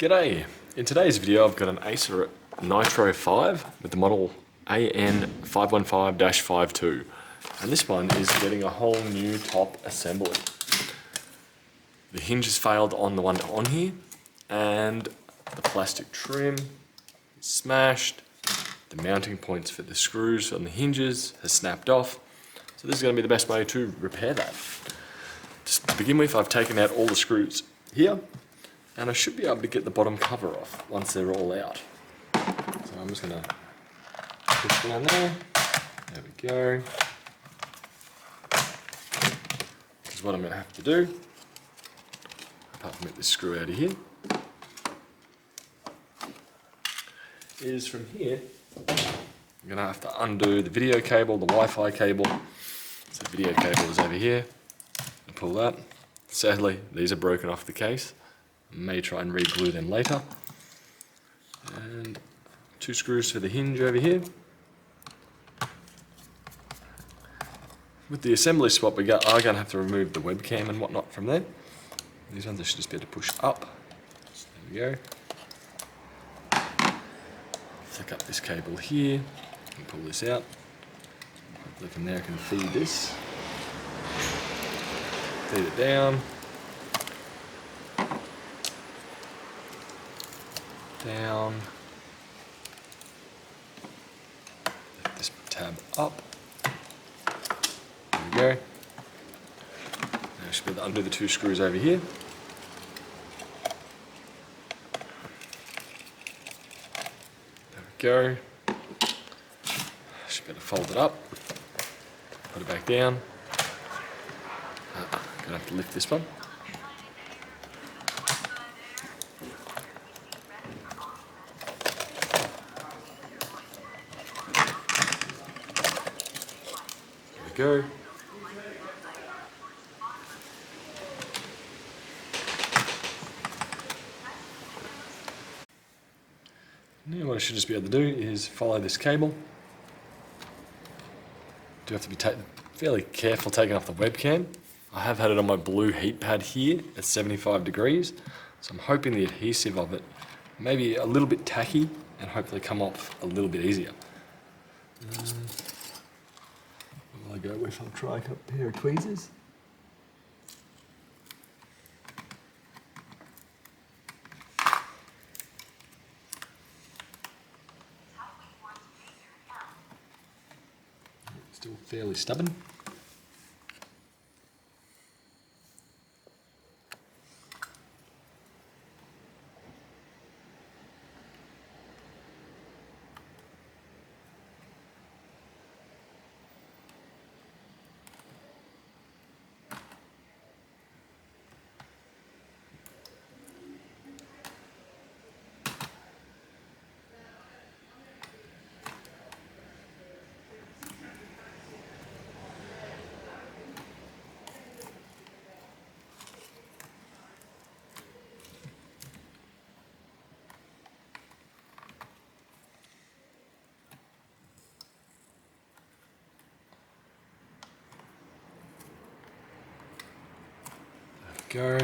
G'day! In today's video I've got an Acer Nitro 5 with the model AN515-52, and this one is getting a whole new top assembly. The hinge has failed on the one on here, and the plastic trim is smashed. The mounting points for the screws on the hinges has snapped off, so this is going to be the best way to repair that. Just to begin with, I've taken out all the screws here, and I should be able to get the bottom cover off once they're all out. So I'm just going to push down there. There we go. This is what I'm going to have to do, apart from get this screw out of here, is from here I'm going to have to undo the video cable, the Wi-Fi cable. So the video cable is over here. And pull that. Sadly, these are broken off the case. I may try and re-glue them later. And 2 screws for the hinge over here. With the assembly swap we got, I'm going to have to remove the webcam and whatnot from there. These ones I should just be able to push up. So there we go. Flick up this cable here and pull this out. Hopefully from there I can feed this. Feed it down. Down. Lift this tab up. There we go. Now I should be able to undo the 2 screws over here. There we go. Should be able to fold it up. Put it back down. Gonna have to lift this one. There we go. Now what I should just be able to do is follow this cable. Do have to be fairly careful taking off the webcam. I have had it on my blue heat pad here at 75 degrees, so I'm hoping the adhesive of it may be a little bit tacky and hopefully come off a little bit easier. What will I go with? I'll try a pair of tweezers. Still fairly stubborn. Go.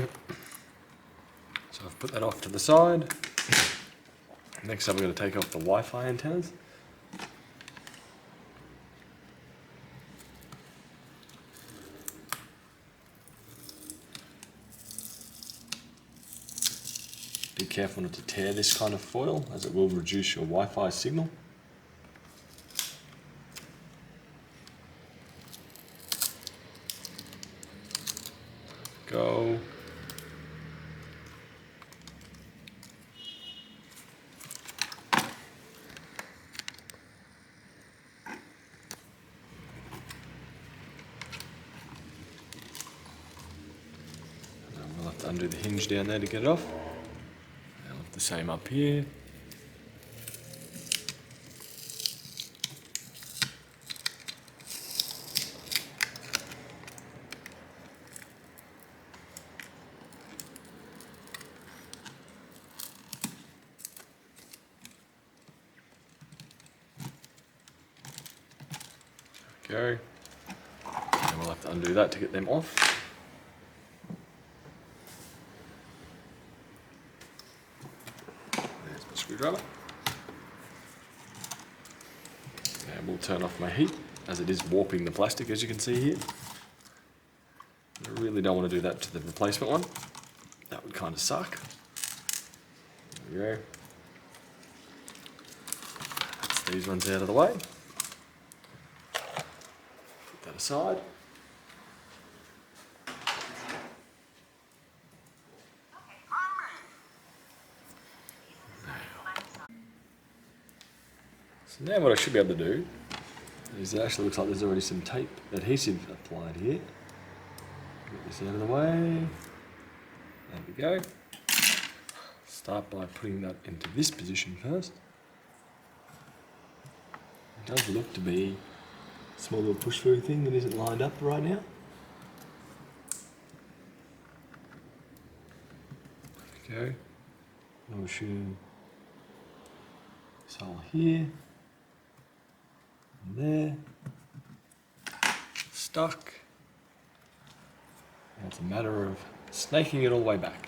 So I've put that off to the side. Next up we're going to take off the Wi-Fi antennas. Be careful not to tear this kind of foil, as it will reduce your Wi-Fi signal. Go. And we'll have to undo the hinge down there to get it off. I'll have the same up here. Go. And we'll have to undo that to get them off. screwdriver. And we'll turn off my heat, as it is warping the plastic, as you can see here. I really don't want to do that to the replacement one. That would kind of suck. There we go. That's these ones out of the way. Put that aside. So now what I should be able to do is it actually looks like there's already some tape adhesive applied here. Get this out of the way. There we go. Start by putting that into this position first. It does look to be a small little push through thing that isn't lined up right now. There we go. I'll assume this hole here. And there. Stuck. Now it's a matter of snaking it all the way back.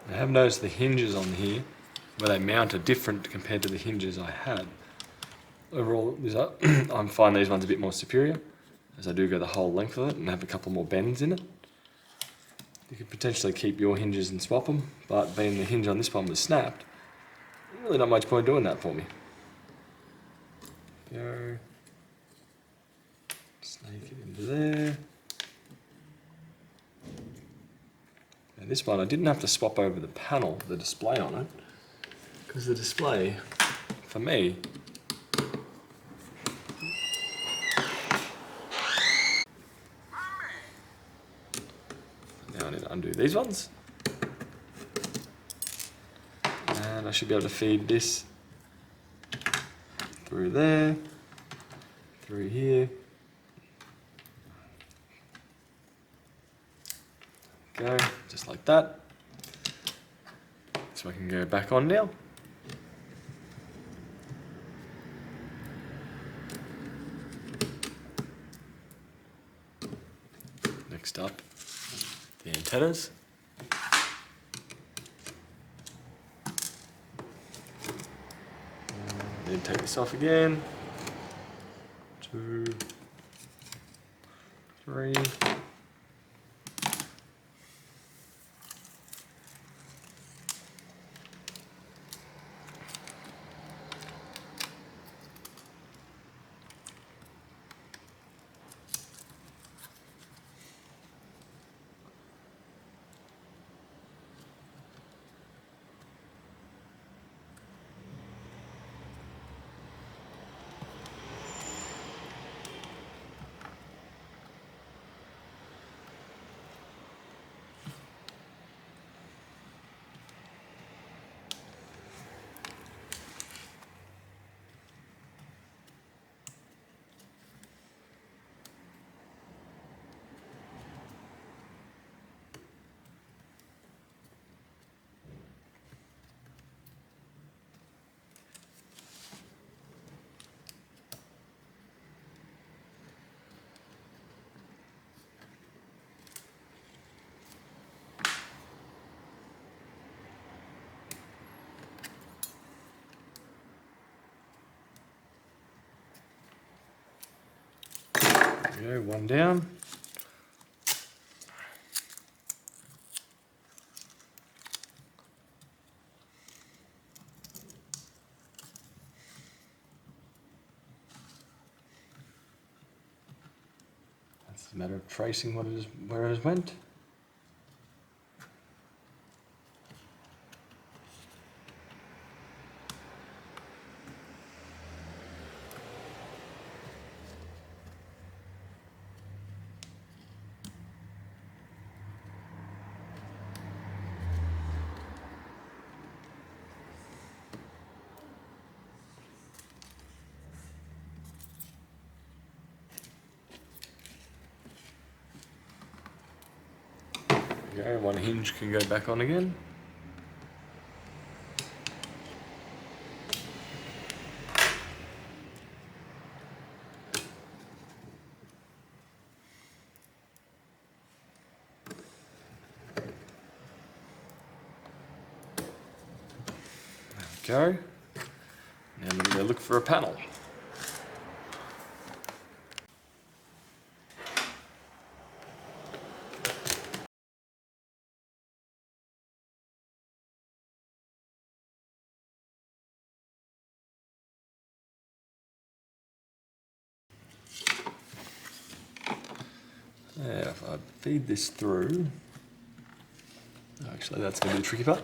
I have noticed the hinges on here, where they mount, are different compared to the hinges I had. Overall, I find these ones a bit more superior, as I do go the whole length of it and have a couple more bends in it. You could potentially keep your hinges and swap them, but being the hinge on this one was snapped, really not much point doing that for me. Go. Snake it into there. And this one, I didn't have to swap over the panel, the display on it, because the display, for me, now I need to undo these ones, and I should be able to feed this through there, through here. Go, just like that. So I can go back on now. Next up, the antennas. Then take this off again. 2, 3. There we go, one down. That's a matter of tracing what it is, where it went. Okay, one hinge can go back on again. There we go. Now I'm going to go look for a panel. Now if I feed this through, actually that's going to be the tricky part.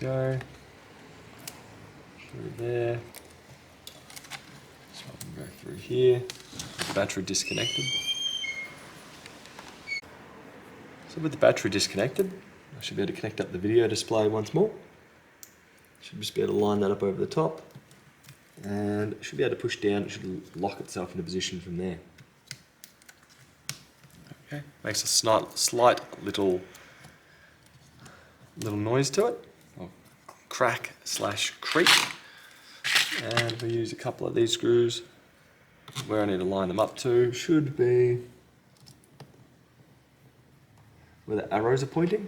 Go through there. So I can go through here. The battery disconnected. So with the battery disconnected, I should be able to connect up the video display once more. Should just be able to line that up over the top, and should be able to push down. It should lock itself into position from there. Okay, makes a slight little noise to it. Crack / creak, and we use a couple of these screws. Where I need to line them up to should be where the arrows are pointing.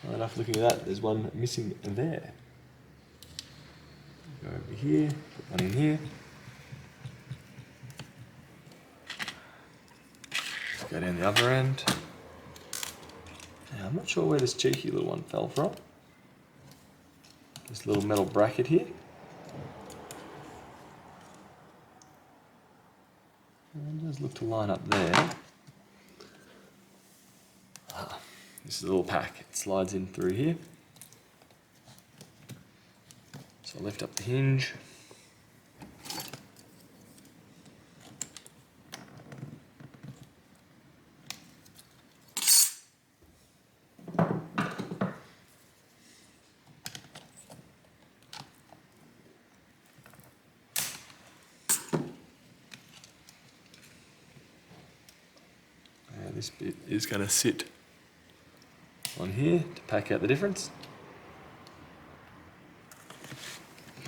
Well enough looking at that, there's one missing there. Go over here, put one in here. Go down the other end. Now I'm not sure where this cheeky little one fell from. This little metal bracket here. And it does look to line up there. This is a little pack. It slides in through here. So I lift up the hinge. This bit is going to sit on here to pack out the difference.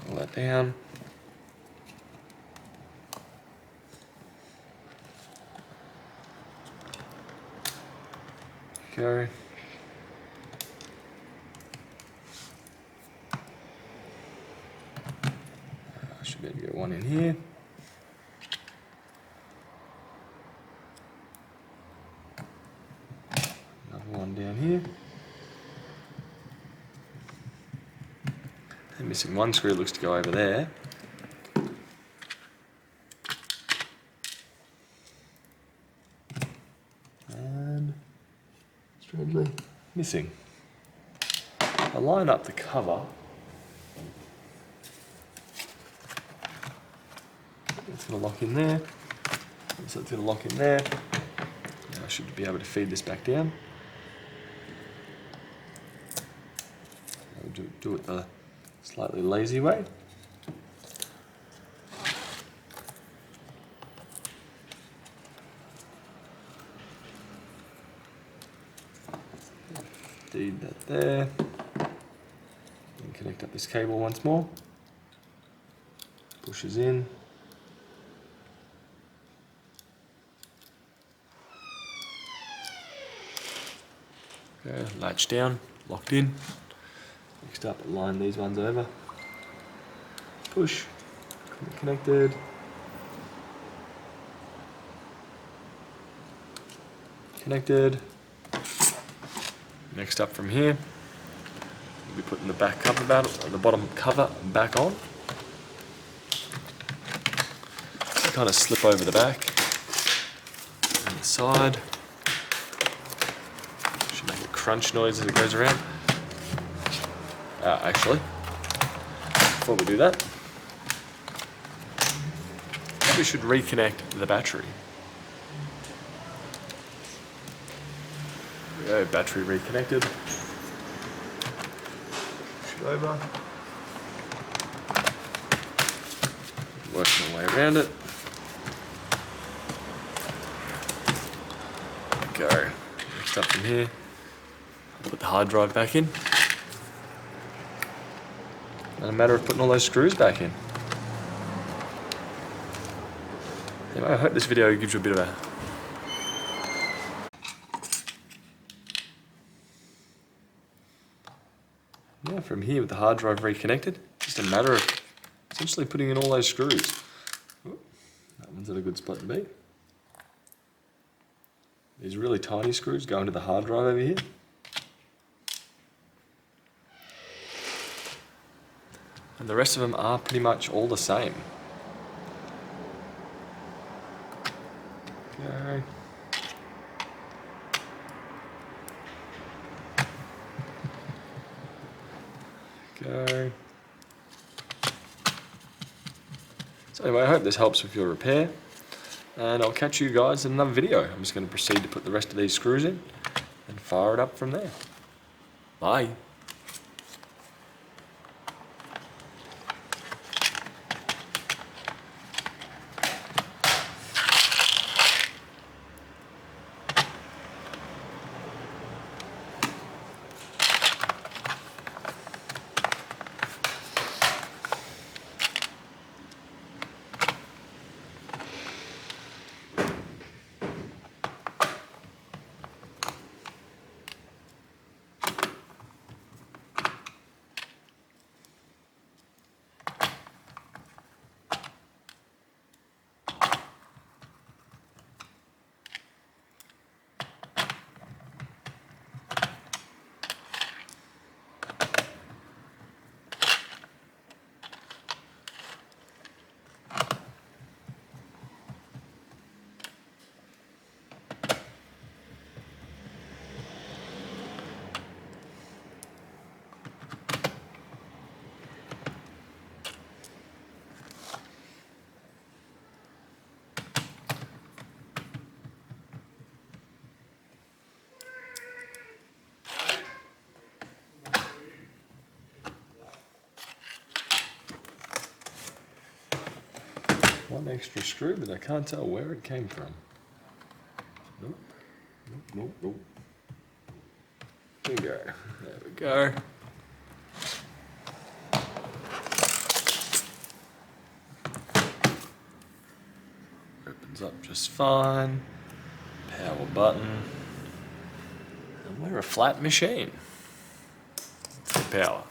Pull that down. Go. I should be able to get one in here. One down here. And missing one screw, looks to go over there. And strangely missing. I line up the cover. It's going to lock in there. So it's going to lock in there. Now I should be able to feed this back down. Do it the slightly lazy way. Feed that there. And connect up this cable once more. Pushes in. Okay, latch down, locked in. Next up, line these ones over. Push, connected. Connected. Next up from here, we'll be putting the back cover the bottom cover back on. Kind of slip over the back and the side. Should make a crunch noise as it goes around. Actually, before we do that, we should reconnect the battery. There we go, battery reconnected. it over. Working my way around it. Go. Next up from here, I'll put the hard drive back in. And a matter of putting all those screws back in. Anyway, I hope this video gives you a bit of a from here with the hard drive reconnected, just a matter of essentially putting in all those screws. Ooh, that one's at a good spot to be. These really tiny screws go into the hard drive over here. And the rest of them are pretty much all the same. Okay. Go. So anyway, I hope this helps with your repair, and I'll catch you guys in another video. I'm just going to proceed to put the rest of these screws in and fire it up from there. Bye. One extra screw, but I can't tell where it came from. Nope. Nope, nope, nope. There we go. There we go. Opens up just fine. Power button. And we're a flat machine. Power.